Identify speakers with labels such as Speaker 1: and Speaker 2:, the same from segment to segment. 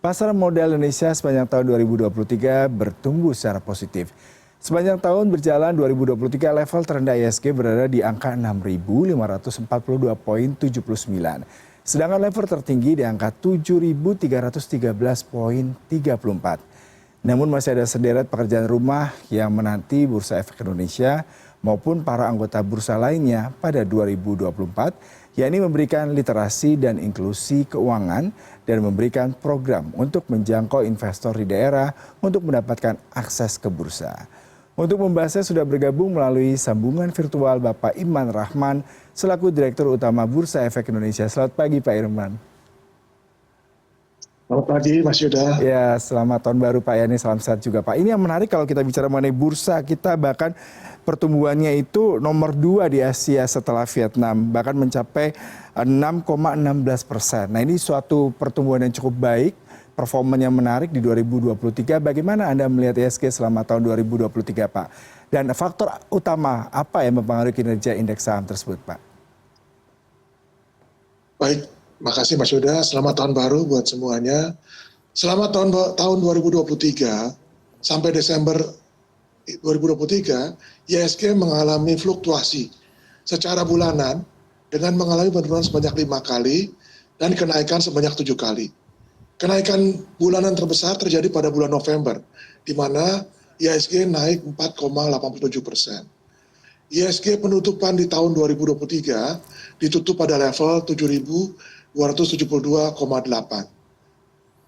Speaker 1: Pasar modal Indonesia sepanjang tahun 2023 bertumbuh secara positif. Sepanjang tahun berjalan 2023 level terendah ISG berada di angka 6.542,79. Sedangkan level tertinggi di angka 7.313,34. Namun masih ada sederet pekerjaan rumah yang menanti Bursa Efek Indonesia maupun para anggota bursa lainnya pada 2024, yakni memberikan literasi dan inklusi keuangan dan memberikan program untuk menjangkau investor di daerah untuk mendapatkan akses ke bursa. Untuk membahasnya sudah bergabung melalui sambungan virtual Bapak Iman Rahman selaku Direktur Utama Bursa Efek Indonesia. Selamat pagi Pak Irman.
Speaker 2: Selamat pagi Mas Yuda.
Speaker 1: Ya, selamat tahun baru Pak Yani, salam sehat juga Pak. Ini yang menarik kalau kita bicara mengenai bursa, kita bahkan pertumbuhannya itu nomor 2 di Asia setelah Vietnam, bahkan mencapai 6,16%. Nah ini suatu pertumbuhan yang cukup baik, performanya menarik di 2023. Bagaimana Anda melihat ISG selama tahun 2023 Pak? Dan faktor utama apa yang mempengaruhi kinerja indeks saham tersebut Pak?
Speaker 2: Baik, makasih Mas Yuda. Selamat tahun baru buat semuanya. Selama tahun 2023 sampai Desember 2023, ISG mengalami fluktuasi secara bulanan dengan mengalami penurunan sebanyak 5 kali dan kenaikan sebanyak 7 kali. Kenaikan bulanan terbesar terjadi pada bulan November, di mana ISG naik 4,87%. ISG penutupan di tahun 2023 ditutup pada level 7.272,8.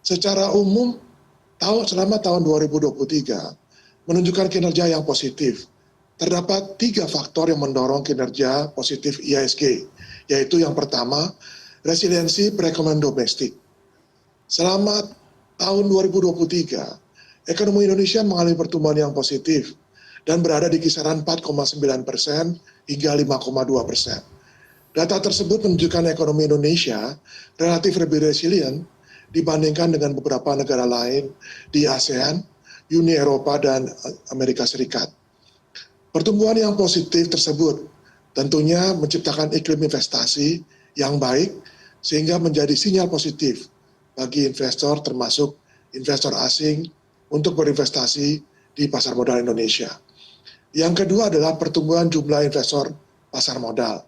Speaker 2: Secara umum, selama tahun 2023 menunjukkan kinerja yang positif. Terdapat 3 faktor yang mendorong kinerja positif ISG, yaitu yang pertama, resiliensi perekonomian domestik. Selama tahun 2023, ekonomi Indonesia mengalami pertumbuhan yang positif dan berada di kisaran 4,9% hingga 5,2%. Data tersebut menunjukkan ekonomi Indonesia relatif lebih resilient dibandingkan dengan beberapa negara lain di ASEAN, Uni Eropa, dan Amerika Serikat. Pertumbuhan yang positif tersebut tentunya menciptakan iklim investasi yang baik sehingga menjadi sinyal positif bagi investor termasuk investor asing untuk berinvestasi di pasar modal Indonesia. Yang kedua adalah pertumbuhan jumlah investor pasar modal.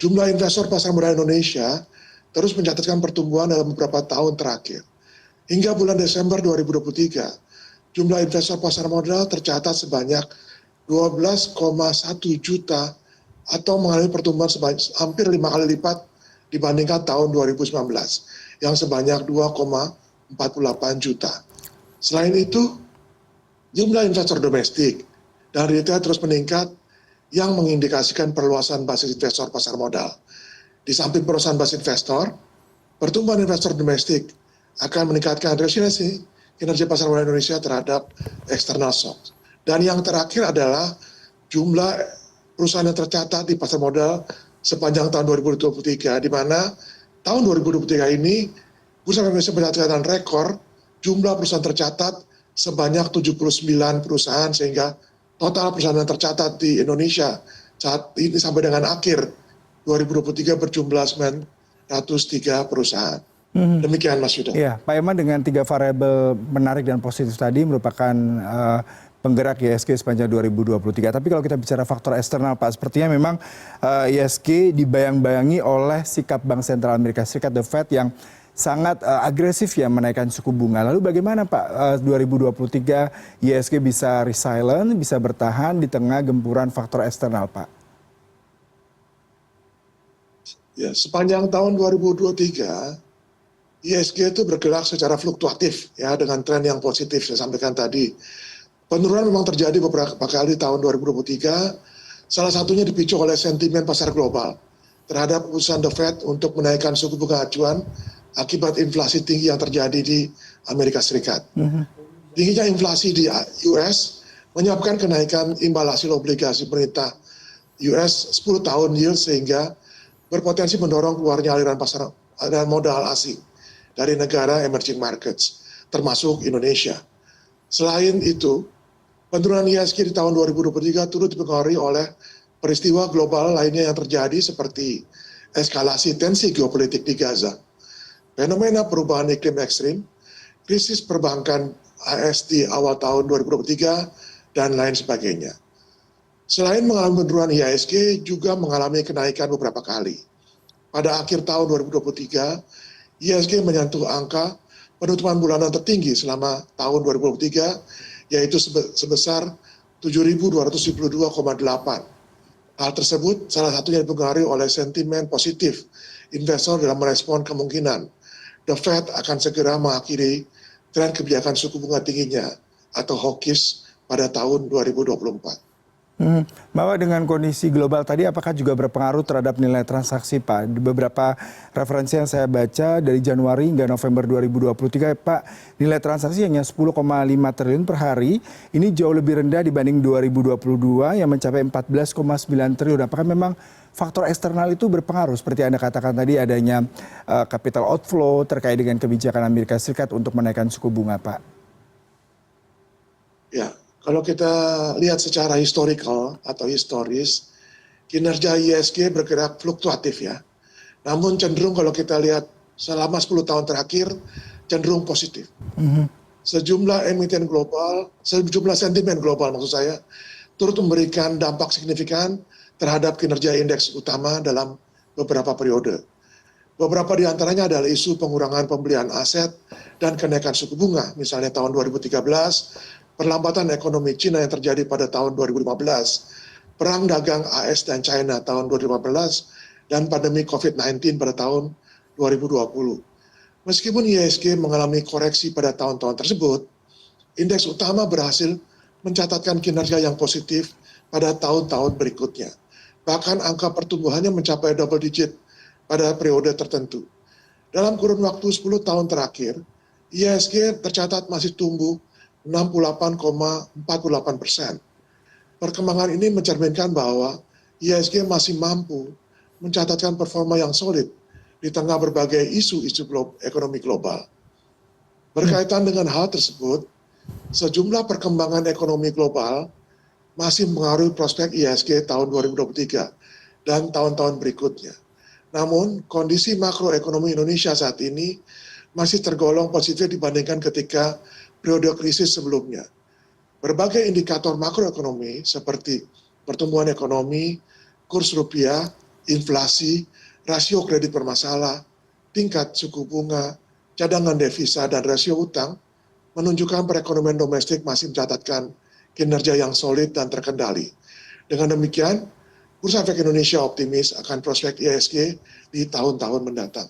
Speaker 2: Jumlah investor pasar modal Indonesia terus mencatatkan pertumbuhan dalam beberapa tahun terakhir. Hingga bulan Desember 2023, jumlah investor pasar modal tercatat sebanyak 12,1 juta atau mengalami pertumbuhan hampir 5 kali lipat dibandingkan tahun 2019 yang sebanyak 2,48 juta. Selain itu, jumlah investor domestik dan retail terus meningkat yang mengindikasikan perluasan basis investor pasar modal. Di samping perluasan basis investor, pertumbuhan investor domestik akan meningkatkan resiliensi kinerja pasar modal Indonesia terhadap external shock. Dan yang terakhir adalah jumlah perusahaan yang tercatat di pasar modal sepanjang tahun 2023, di mana tahun 2023 ini Bursa Indonesia mencatatkan rekor jumlah perusahaan tercatat sebanyak 79 perusahaan, sehingga total perusahaan yang tercatat di Indonesia saat ini sampai dengan akhir 2023 berjumlah 903 perusahaan. Demikian Mas Yuda.
Speaker 1: Ya, Pak Iman, dengan 3 variabel menarik dan positif tadi merupakan penggerak ISG sepanjang 2023. Tapi kalau kita bicara faktor eksternal Pak, sepertinya memang ISG dibayang-bayangi oleh sikap Bank Sentral Amerika Serikat, The Fed, yang sangat agresif ya menaikkan suku bunga. Lalu bagaimana Pak 2023 ISG bisa resilient, bisa bertahan di tengah gempuran faktor eksternal Pak?
Speaker 2: Ya, sepanjang tahun 2023 ISG itu bergerak secara fluktuatif ya, dengan tren yang positif saya sampaikan tadi. Penurunan memang terjadi beberapa kali tahun 2023, salah satunya dipicu oleh sentimen pasar global terhadap keputusan The Fed untuk menaikkan suku bunga acuan akibat inflasi tinggi yang terjadi di Amerika Serikat. Tingginya inflasi di US menyebabkan kenaikan imbal hasil obligasi pemerintah US 10 tahun yield, sehingga berpotensi mendorong keluarnya aliran modal asing dari negara emerging markets, termasuk Indonesia. Selain itu, penurunan ISG di tahun 2023 turut dipengaruhi oleh peristiwa global lainnya yang terjadi seperti eskalasi tensi geopolitik di Gaza, fenomena perubahan iklim ekstrim, krisis perbankan AS di awal tahun 2023, dan lain sebagainya. Selain mengalami penurunan IHSG, juga mengalami kenaikan beberapa kali. Pada akhir tahun 2023, IHSG menyentuh angka penutupan bulanan tertinggi selama tahun 2023, yaitu sebesar 7.272,8. Hal tersebut salah satunya dipengaruhi oleh sentimen positif investor dalam merespon kemungkinan The Fed akan segera mengakhiri tren kebijakan suku bunga tingginya atau hawkish pada tahun 2024.
Speaker 1: Bahwa dengan kondisi global tadi apakah juga berpengaruh terhadap nilai transaksi Pak? Di beberapa referensi yang saya baca dari Januari hingga November 2023 Pak, nilai transaksi hanya 10,5 triliun per hari. Ini jauh lebih rendah dibanding 2022 yang mencapai 14,9 triliun. Apakah memang faktor eksternal itu berpengaruh seperti Anda katakan tadi adanya capital outflow terkait dengan kebijakan Amerika Serikat untuk menaikkan suku bunga Pak?
Speaker 2: Ya, kalau kita lihat secara historical atau historis, kinerja IHSG bergerak fluktuatif ya. Namun cenderung kalau kita lihat selama 10 tahun terakhir, cenderung positif. Sejumlah emiten global, sejumlah sentimen global maksud saya, turut memberikan dampak signifikan terhadap kinerja indeks utama dalam beberapa periode. Beberapa di antaranya adalah isu pengurangan pembelian aset dan kenaikan suku bunga, misalnya tahun 2013, perlambatan ekonomi Cina yang terjadi pada tahun 2015, perang dagang AS dan China tahun 2015, dan pandemi COVID-19 pada tahun 2020. Meskipun IHSG mengalami koreksi pada tahun-tahun tersebut, indeks utama berhasil mencatatkan kinerja yang positif pada tahun-tahun berikutnya. Bahkan angka pertumbuhannya mencapai double digit pada periode tertentu. Dalam kurun waktu 10 tahun terakhir, IHSG tercatat masih tumbuh 68,48%. Perkembangan ini mencerminkan bahwa IHSG masih mampu mencatatkan performa yang solid di tengah berbagai isu-isu ekonomi global. Berkaitan dengan hal tersebut, sejumlah perkembangan ekonomi global masih mengaruhi prospek IHSG tahun 2023 dan tahun-tahun berikutnya. Namun, kondisi makroekonomi Indonesia saat ini masih tergolong positif dibandingkan ketika periode krisis sebelumnya. Berbagai indikator makroekonomi seperti pertumbuhan ekonomi, kurs rupiah, inflasi, rasio kredit bermasalah, tingkat suku bunga, cadangan devisa, dan rasio utang menunjukkan perekonomian domestik masih mencatatkan kinerja yang solid dan terkendali. Dengan demikian, Bursa Efek Indonesia optimis akan prospek IHSG di tahun-tahun mendatang.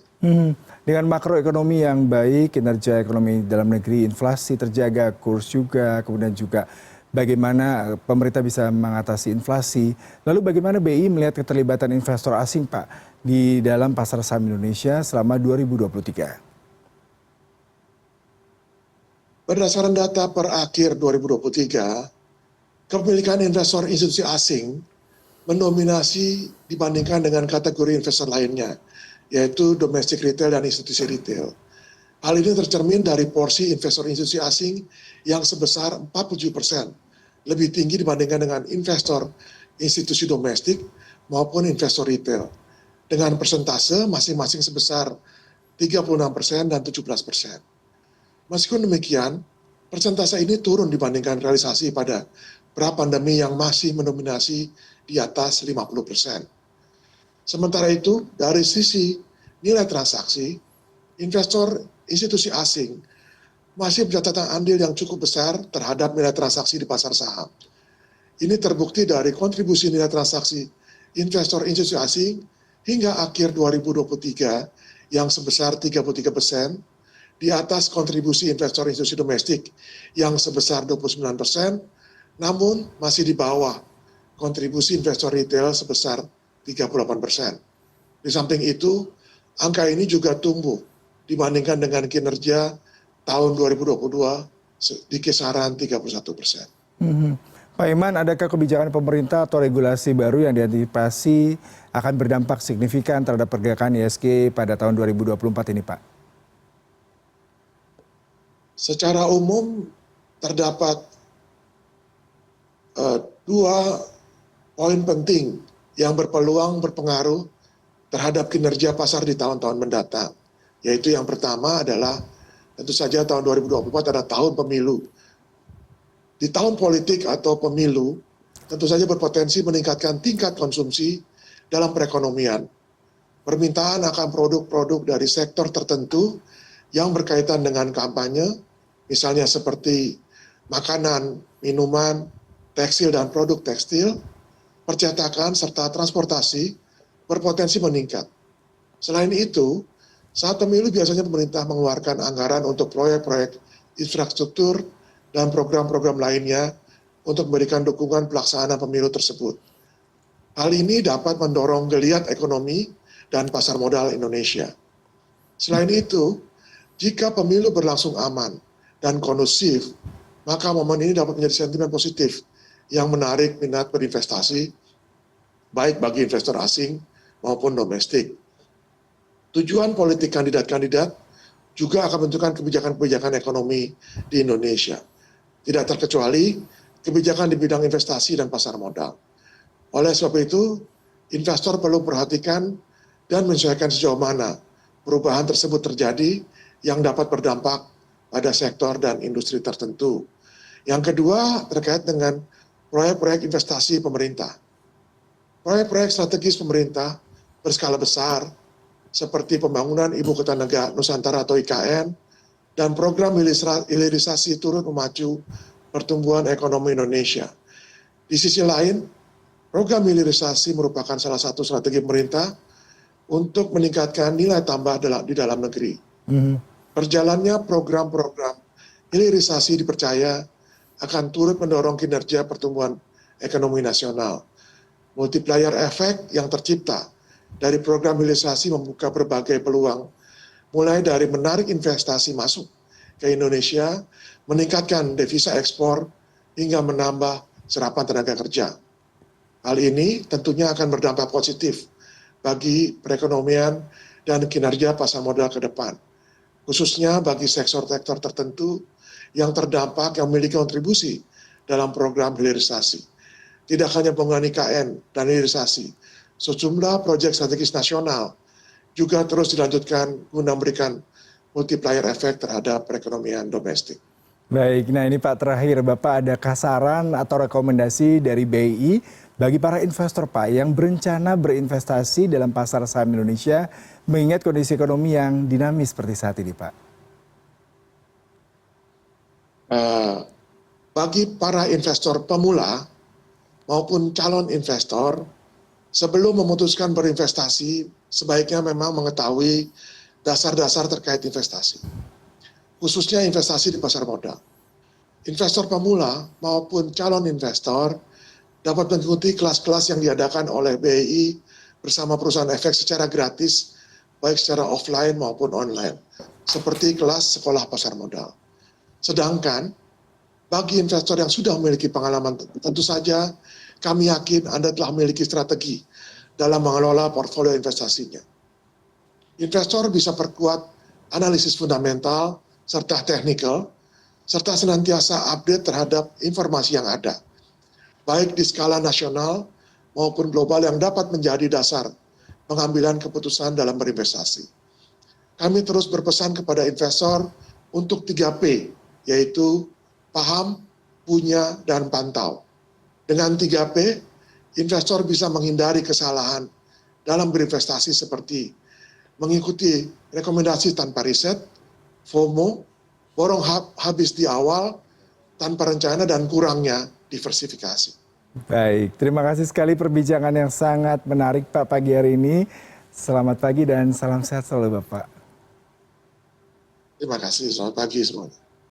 Speaker 1: Dengan makroekonomi yang baik, kinerja ekonomi dalam negeri, inflasi terjaga, kurs juga, kemudian juga bagaimana pemerintah bisa mengatasi inflasi. Lalu bagaimana BI melihat keterlibatan investor asing Pak di dalam pasar saham Indonesia selama 2023?
Speaker 2: Berdasarkan data per akhir 2023, kepemilikan investor institusi asing mendominasi dibandingkan dengan kategori investor lainnya, yaitu domestic retail dan institusi retail. Hal ini tercermin dari porsi investor institusi asing yang sebesar 47%, lebih tinggi dibandingkan dengan investor institusi domestik maupun investor retail, dengan persentase masing-masing sebesar 36% dan 17%. Meskipun demikian, persentase ini turun dibandingkan realisasi pada pra-pandemi yang masih mendominasi di atas 50%. Sementara itu, dari sisi nilai transaksi, investor institusi asing masih mencatatkan andil yang cukup besar terhadap nilai transaksi di pasar saham. Ini terbukti dari kontribusi nilai transaksi investor institusi asing hingga akhir 2023 yang sebesar 33%, di atas kontribusi investor institusi domestik yang sebesar 29%, namun masih di bawah kontribusi investor retail sebesar 38%. Di samping itu, angka ini juga tumbuh dibandingkan dengan kinerja tahun 2022 di kisaran 31%.
Speaker 1: Pak Iman, adakah kebijakan pemerintah atau regulasi baru yang diantisipasi akan berdampak signifikan terhadap pergerakan IHSG pada tahun 2024 ini, Pak?
Speaker 2: Secara umum, terdapat dua poin penting yang berpeluang berpengaruh terhadap kinerja pasar di tahun-tahun mendatang. Yaitu yang pertama adalah Tentu saja tahun 2024 adalah tahun pemilu. Di tahun politik atau pemilu, tentu saja berpotensi meningkatkan tingkat konsumsi dalam perekonomian. Permintaan akan produk-produk dari sektor tertentu yang berkaitan dengan kampanye, misalnya seperti makanan, minuman, tekstil dan produk tekstil, percetakan, serta transportasi berpotensi meningkat. Selain itu, saat pemilu biasanya pemerintah mengeluarkan anggaran untuk proyek-proyek infrastruktur dan program-program lainnya untuk memberikan dukungan pelaksanaan pemilu tersebut. Hal ini dapat mendorong geliat ekonomi dan pasar modal Indonesia. Selain itu, jika pemilu berlangsung aman dan kondusif, maka momen ini dapat menjadi sentimen positif yang menarik minat berinvestasi, baik bagi investor asing maupun domestik. Tujuan politik kandidat-kandidat juga akan menentukan kebijakan-kebijakan ekonomi di Indonesia. Tidak terkecuali kebijakan di bidang investasi dan pasar modal. Oleh sebab itu, investor perlu perhatikan dan menyesuaikan sejauh mana perubahan tersebut terjadi yang dapat berdampak pada sektor dan industri tertentu. Yang kedua, terkait dengan proyek-proyek investasi pemerintah. Proyek-proyek strategis pemerintah berskala besar seperti pembangunan Ibu Kota Negara Nusantara atau IKN dan program hilirisasi turut memacu pertumbuhan ekonomi Indonesia. Di sisi lain, program hilirisasi merupakan salah satu strategi pemerintah untuk meningkatkan nilai tambah di dalam negeri. Perjalannya program-program hilirisasi dipercaya akan turut mendorong kinerja pertumbuhan ekonomi nasional. Multiplier efek yang tercipta dari program hilirisasi membuka berbagai peluang, mulai dari menarik investasi masuk ke Indonesia, meningkatkan devisa ekspor, hingga menambah serapan tenaga kerja. Hal ini tentunya akan berdampak positif bagi perekonomian dan kinerja pasar modal ke depan, khususnya bagi sektor-sektor tertentu yang terdampak yang memiliki kontribusi dalam program hilirisasi. Tidak hanya pembangunan IKN dan hilirisasi, sejumlah proyek strategis nasional juga terus dilanjutkan guna memberikan multiplier efek terhadap perekonomian domestik.
Speaker 1: Baik, nah ini Pak terakhir, Bapak ada kasaran atau rekomendasi dari BI bagi para investor Pak yang berencana berinvestasi dalam pasar saham Indonesia mengingat kondisi ekonomi yang dinamis seperti saat ini Pak?
Speaker 2: Bagi para investor pemula maupun calon investor, sebelum memutuskan berinvestasi, sebaiknya memang mengetahui dasar-dasar terkait investasi, khususnya investasi di pasar modal. Investor pemula maupun calon investor dapat mengikuti kelas-kelas yang diadakan oleh BI bersama perusahaan efek secara gratis, baik secara offline maupun online, seperti kelas sekolah pasar modal. Sedangkan bagi investor yang sudah memiliki pengalaman, tentu saja kami yakin Anda telah memiliki strategi dalam mengelola portfolio investasinya. Investor bisa perkuat analisis fundamental serta teknikal, serta senantiasa update terhadap informasi yang ada, baik di skala nasional maupun global yang dapat menjadi dasar pengambilan keputusan dalam berinvestasi. Kami terus berpesan kepada investor untuk 3P, yaitu paham, punya, dan pantau. Dengan 3P, investor bisa menghindari kesalahan dalam berinvestasi seperti mengikuti rekomendasi tanpa riset, FOMO, borong habis di awal, tanpa rencana, dan kurangnya diversifikasi.
Speaker 1: Baik, terima kasih sekali perbincangan yang sangat menarik Pak pagi hari ini. Selamat pagi dan salam sehat selalu Bapak.
Speaker 2: Terima kasih, selamat pagi semuanya.